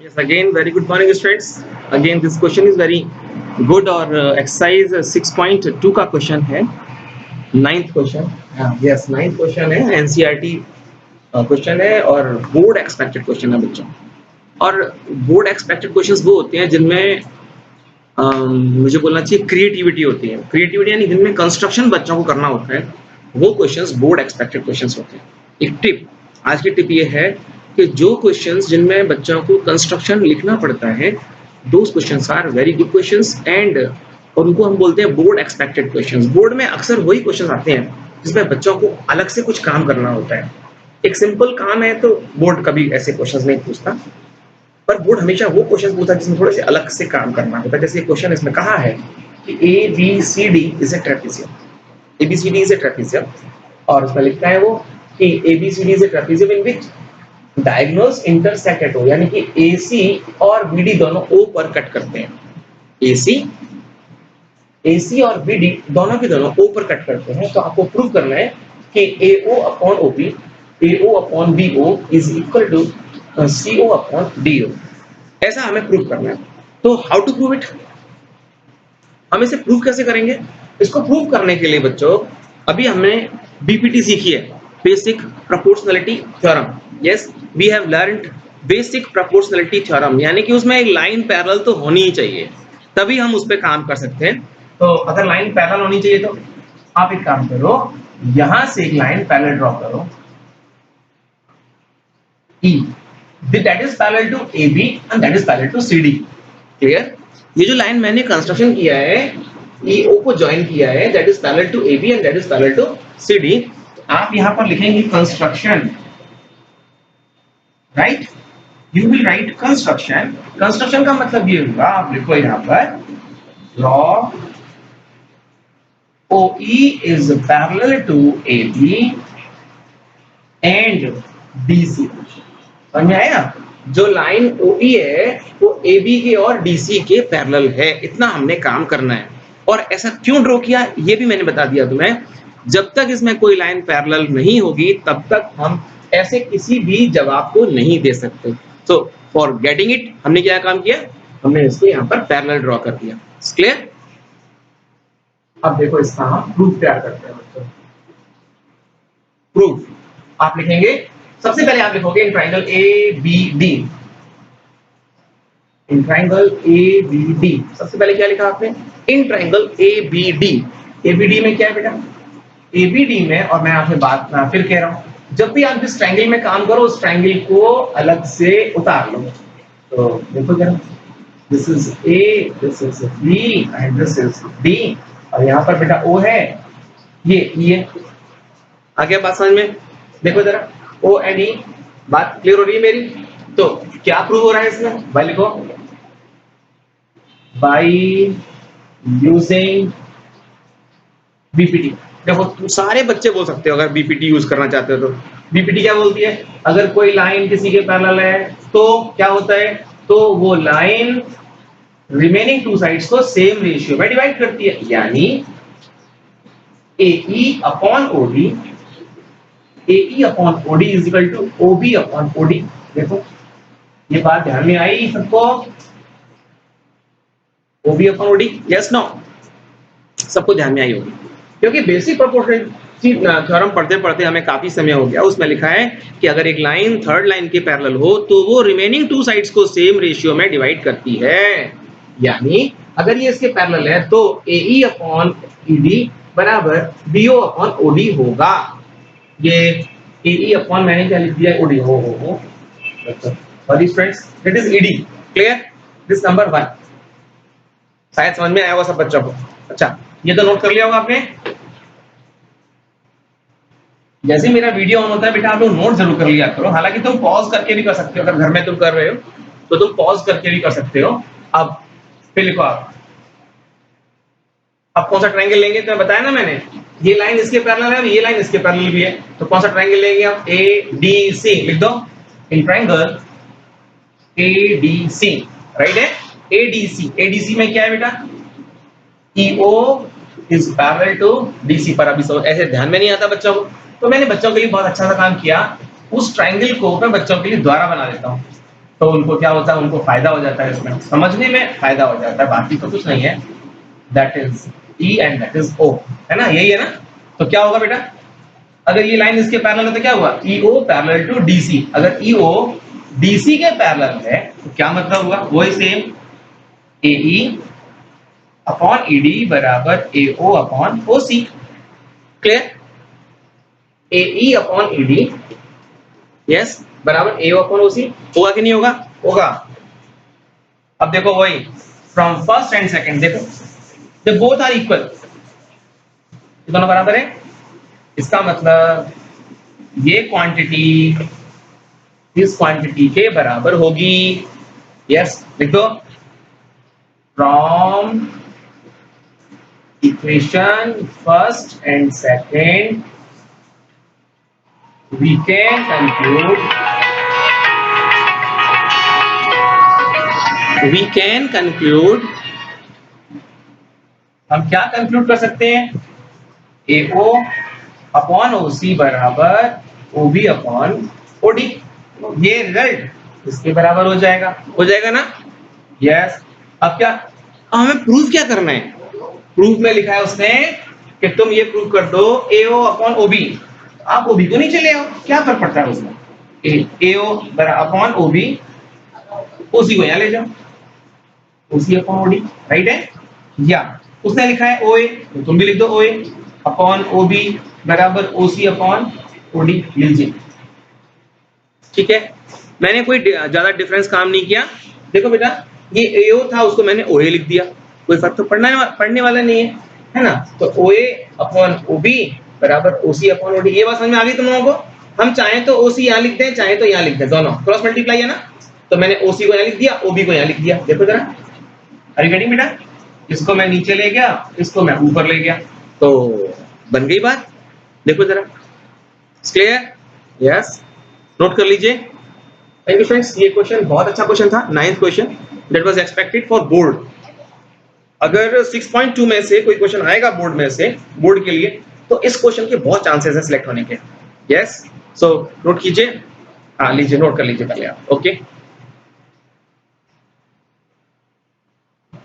Yes, again, very good morning, students. Again, this question is very good और exercise 6.2 का question है, ninth question. Yes, ninth question है, NCERT question है और board expected question है बच्चों। और बोर्ड एक्सपेक्टेड क्वेश्चंस वो होते हैं जिनमें मुझे बोलना चाहिए क्रिएटिविटी होती है। क्रिएटिविटी यानी जिनमें कंस्ट्रक्शन बच्चों को करना होता है, वो क्वेश्चंस बोर्ड एक्सपेक्टेड क्वेश्चंस होते हैं। एक टिप, आज की टिप ये है कि जो क्वेश्चंस जिनमें बच्चों को कंस्ट्रक्शन लिखना पड़ता है, those questions are very good questions and उनको हम बोलते हैं बोर्ड एक्सपेक्टेड क्वेश्चंस। बोर्ड में अक्सर वही क्वेश्चंस आते हैं जिसमें बच्चों को अलग से कुछ काम करना होता है। एक सिंपल काम है तो बोर्ड कभी ऐसे क्वेश्चंस नहीं पूछता, पर बोर्ड हमेशा वो क्वेश्चन पूछता है जिसमें थोड़े से अलग से काम करना होता है। जैसे क्वेश्चन इसमें कहा है कि ABCD is a trapezium, ABCD is a trapezium, और उसमें लिखता है वो कि ABCD is a trapezium in which diagonals intersect at O, यानी कि AC और BD दोनों O पर कट करते हैं। AC और BD दोनों के दोनों O पर कट करते हैं, तो आपको प्रूव करना है कि AO upon OB, AO upon BO is equal to CO upon DO। ऐसा हमें प्रूव करना है। तो हाउ टू प्रूव इट, हम इसे प्रूव कैसे करेंगे? इसको प्रूव करने के लिए बच्चों अभी हमने BPT सीखी है, basic proportionality theorem. Yes, we have learned basic proportionality theorem, यानी कि उसमें एक लाइन पैरेलल तो होनी ही चाहिए, तभी हम उस पर काम कर सकते हैं। तो अगर लाइन पैरेलल होनी चाहिए तो आप एक काम करो, यहां से एक लाइन पैरेलल ड्रॉ करो, E that is parallel to AB and that is parallel to CD। Clear? ये जो लाइन मैंने कंस्ट्रक्शन किया है, EO को ज्वाइन किया है, that is parallel to AB and that is parallel to CD। आप यहां पर लिखेंगे construction, right? You will write construction. Construction का मतलब ये होगा, आप लिखो यहां पर draw OE is parallel to AB and DC। समझ में आया? जो लाइन OE है वो AB के और DC के पैरेलल है, इतना हमने काम करना है। और ऐसा क्यों ड्रॉ किया ये भी मैंने बता दिया तुम्हें। जब तक इसमें कोई लाइन पैरेलल नहीं होगी तब तक हम ऐसे किसी भी जवाब को नहीं दे सकते। सो फॉर गेटिंग इट हमने क्या काम किया, हमने इसको यहाँ पर पैरेलल ड्रॉ कर दिया। क्लियर? अब देखो इसका हम प्रूफ तैयार करते हैं बच्चों। प्रूफ आप लिखेंगे, सबसे पहले आप लिखोगे in triangle ABD, in triangle ABD सबसे पहले क्या लिखा आपने? In triangle ABD। ABD में क्या है बेटा? ABD में, और मैं आपसे बात फिर कह रहा हूं, जब भी आप जिस ट्राइंगल में काम करो उस ट्राइंगल को अलग से उतार लो। तो देखो जरा, this is A, this is B and this is D, और यहाँ पर बेटा O है, ये E है। आगे बात समझ में? देखो जरा, O एंड E, बात क्लियर हो रही है मेरी? तो क्या प्रूव हो रहा है इसमें? भाई लिखो, बाय यूजिंग BPT। देखो तुम सारे बच्चे बोल सकते हो अगर BPT यूज करना चाहते हो तो। BPT क्या बोलती है? अगर कोई लाइन किसी के पैरेलल है तो क्या होता है, तो वो लाइन रिमेनिंग टू साइड्स को सेम रेशियो में डिवाइड करती है, यानी AE upon OD, AE upon OD is equal to OB upon OD। देखो ये बात ध्यान में आई सबको? OB upon OD, yes no? सबको ध्यान में आई होगी, क्योंकि बेसिक प्रोपोर्शनलिटी थ्योरम पढ़ते पढ़ते हमें काफी समय हो गया। उसमें लिखा है कि अगर एक लाइन थर्ड लाइन के पैरेलल हो तो वो रिमेनिंग टू साइड्स को सेम रेशियो में डिवाइड करती है, यानी अगर ये इसके पैरेलल है तो AE अपॉन ED बराबर BO अपॉन OD होगा। ये AE अपॉन मैंने क्या लिख दिया, OD हो। Sorry friends, it is ED। Clear? This number 1 शायद समझ में आया होगा सब बच्चों को। अच्छा, ये तो नोट कर लिया होगा आपने। जैसे मेरा वीडियो ऑन होता है बेटा, आप लोग नोट जरूर कर लिया करो। हालांकि तुम पॉज करके भी कर सकते हो, अगर घर में तुम कर रहे हो तो तुम पॉज करके भी कर सकते हो। अब फिर लिखो आप कौन सा ट्रायंगल लेंगे, तो बताया ना मैंने, ये लाइन इसके पैरेलल है, ये लाइन इसके पैरेलल भी है, तो कौन सा ट्रायंगल लेंगे आप? ADC लिख दो, इन ट्रायंगल ADC, राइट है? ADC में क्या है बेटा? EO is parallel to DC। पर अभी सब ऐसे ध्यान में नहीं आता बच्चों को, तो मैंने बच्चों के लिए बहुत अच्छा सा काम किया। उस ट्रायंगल को मैं बच्चों के लिए द्वारा बना देता हूं। तो उनको क्या होता है, उनको फायदा हो जाता है, इसमें समझने में फायदा हो जाता है, बाकी तो कुछ नहीं है। That is E and that is O, है ना, यही है ना। तो क्या होगा बेटा, अगर ये लाइन इसके पैरेलल है तो क्या हुआ, ईओ पैरेलल टू डीसी। अगर ईओ डीसी के पैरेलल है तो क्या मतलब हुआ, वही सेम, एई अपॉन ईडी बराबर एओ अपॉन ओसी। क्लियर, एई अपॉन ईडी यस बराबर एओ अपॉन ओसी, होगा कि नहीं होगा, होगा। अब देखो वही फ्रॉम फर्स्ट एंड सेकंड, देखो जब बोथ आर इक्वल, ये दोनों बराबर है, इसका मतलब ये क्वांटिटी इस क्वांटिटी के बराबर होगी। यस लिख दो, from equation first and second we can conclude हम क्या कंक्लूड कर सकते हैं, AO अपॉन OC बराबर OB अपॉन OD, ये रिजल्ट इसके बराबर हो जाएगा ना। यस अब क्या, हमें प्रूफ क्या करना है, प्रूफ में लिखा है उसने कि तुम ये प्रूफ कर दो AO अपॉन OB, आप OB को नीचे ले आओ, क्या फर्क पड़ता है उसमें, AO अपॉन OB, OC को यहाँ ले जाओ, OC अपॉन OD, राइट है। या उसने लिखा है OA तो तुम भी लिख दो OA अपॉन OB बराबर OC अपॉन OD, लीजिए ठीक है। मैंने कोई ज्यादा डिफरेंस काम नहीं किया, देखो बेटा ये AO था उसको मैंने OA लिख दिया, कोई फर्क तो पड़ने वाला नहीं है ना। तो OA अपॉन OB बराबर OC अपॉन OD, ये बात समझ में आ गई तुम लोगों को। हम चाहें तो OC यहाँ लिख दें, चाहे तो यहाँ लिख दें, दोनों क्रॉस मल्टीप्लाई है ना, तो मैंने OC को यहाँ लिख दिया, OB को यहाँ लिख दिया। देखो जरा, आर यू गेटिंग बेटा, इसको मैं नीचे ले गया, इसको मैं ऊपर ले गया, तो बन गई बात। देखो जरा, क्लियर, यस नोट कर लीजिए। थैंक यू फ्रेंड्स, ये क्वेश्चन बहुत अच्छा क्वेश्चन था, 9th question that was expected for board. अगर 6.2 में से कोई क्वेश्चन आएगा बोर्ड में से, बोर्ड के लिए, तो इस क्वेश्चन के बहुत चांसेस है सिलेक्ट होने के। यस सो नोट कीजिए, हाँ लीजिए, नोट कर लीजिए पहले आप, ओके।